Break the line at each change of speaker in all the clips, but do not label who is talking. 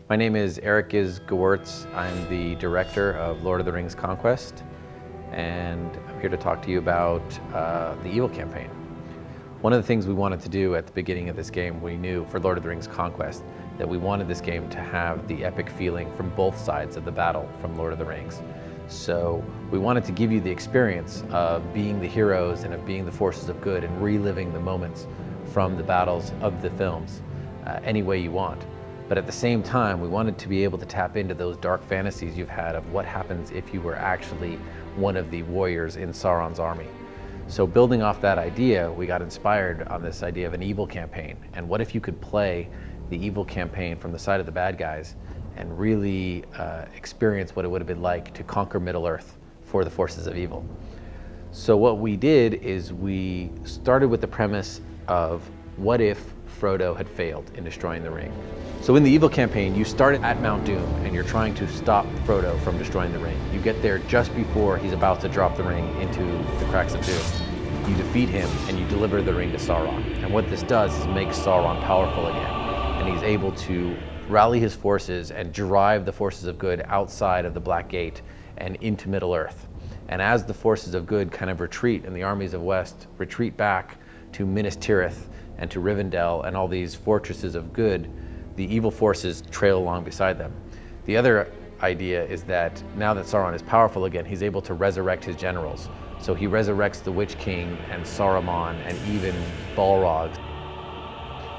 My name is Eric Gewurtz. I'm the director of Lord of the Rings Conquest, and I'm here to talk to you about the Evil campaign. One of the things we wanted to do at the beginning of this game, we knew for Lord of the Rings Conquest that we wanted this game to have the epic feeling from both sides of the battle from Lord of the Rings. So we wanted to give you the experience of being the heroes and of being the forces of good and reliving the moments from the battles of the films any way you want. But at the same time, we wanted to be able to tap into those dark fantasies you've had of what happens if you were actually one of the warriors in Sauron's army. So building off that idea, we got inspired on this idea of an evil campaign. And what if you could play the evil campaign from the side of the bad guys and really experience what it would have been like to conquer Middle-earth for the forces of evil? So what we did is we started with the premise of what if Frodo had failed in destroying the ring. So in the evil campaign, you start at Mount Doom and you're trying to stop Frodo from destroying the ring. You get there just before he's about to drop the ring into the cracks of Doom. You defeat him and you deliver the ring to Sauron. And what this does is make Sauron powerful again. And he's able to rally his forces and drive the forces of good outside of the Black Gate and into Middle-earth. And as the forces of good kind of retreat and the armies of West retreat back to Minas Tirith and to Rivendell and all these fortresses of good, the evil forces trail along beside them. The other idea is that now that Sauron is powerful again, he's able to resurrect his generals. So he resurrects the Witch King and Saruman and even Balrog.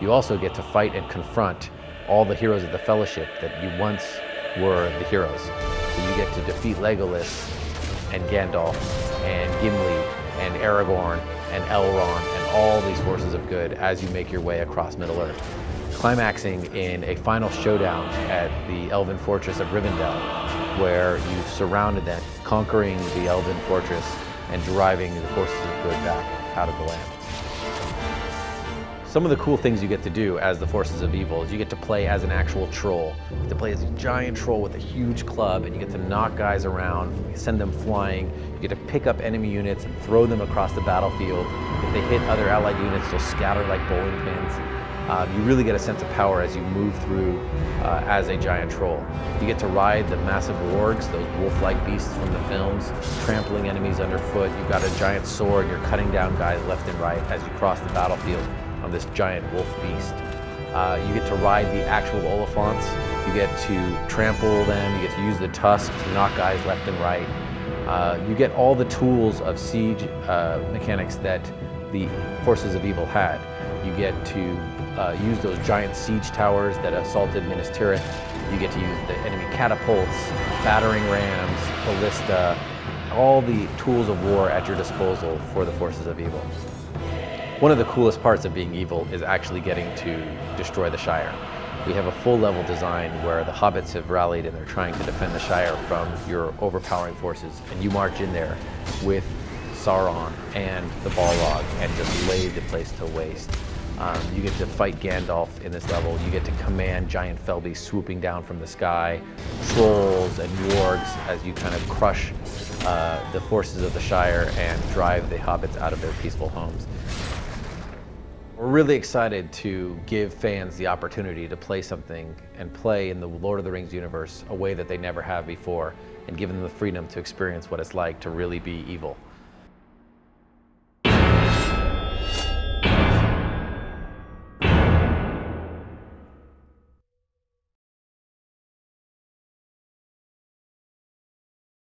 You also get to fight and confront all the heroes of the Fellowship that you once were the heroes. So you get to defeat Legolas and Gandalf and Gimli and Aragorn and Elrond and all these forces of good as you make your way across Middle-earth, climaxing in a final showdown at the Elven Fortress of Rivendell, where you've surrounded them, conquering the Elven Fortress and driving the forces of good back out of the land. Some of the cool things you get to do as the forces of evil is you get to play as an actual troll. You get to play as a giant troll with a huge club, and you get to knock guys around, send them flying. You get to pick up enemy units and throw them across the battlefield. If they hit other allied units, they'll scatter like bowling pins. You really get a sense of power as you move through as a giant troll. You get to ride the massive wargs, those wolf-like beasts from the films, trampling enemies underfoot. You've got a giant sword, you're cutting down guys left and right as you cross the battlefield on this giant wolf beast. You get to ride the actual Oliphants. You get to trample them. You get to use the tusks to knock guys left and right. You get all the tools of siege mechanics that the forces of evil had. You get to use those giant siege towers that assaulted Minas Tirith. You get to use the enemy catapults, battering rams, ballista, all the tools of war at your disposal for the forces of evil. One of the coolest parts of being evil is actually getting to destroy the Shire. We have a full level design where the hobbits have rallied and they're trying to defend the Shire from your overpowering forces, and you march in there with Sauron and the Balrog and just lay the place to waste. You get to fight Gandalf in this level. You get to command giant fell beasts swooping down from the sky, trolls and wargs as you kind of crush the forces of the Shire and drive the hobbits out of their peaceful homes. We're really excited to give fans the opportunity to play something and play in the Lord of the Rings universe a way that they never have before, and give them the freedom to experience what it's like to really be evil.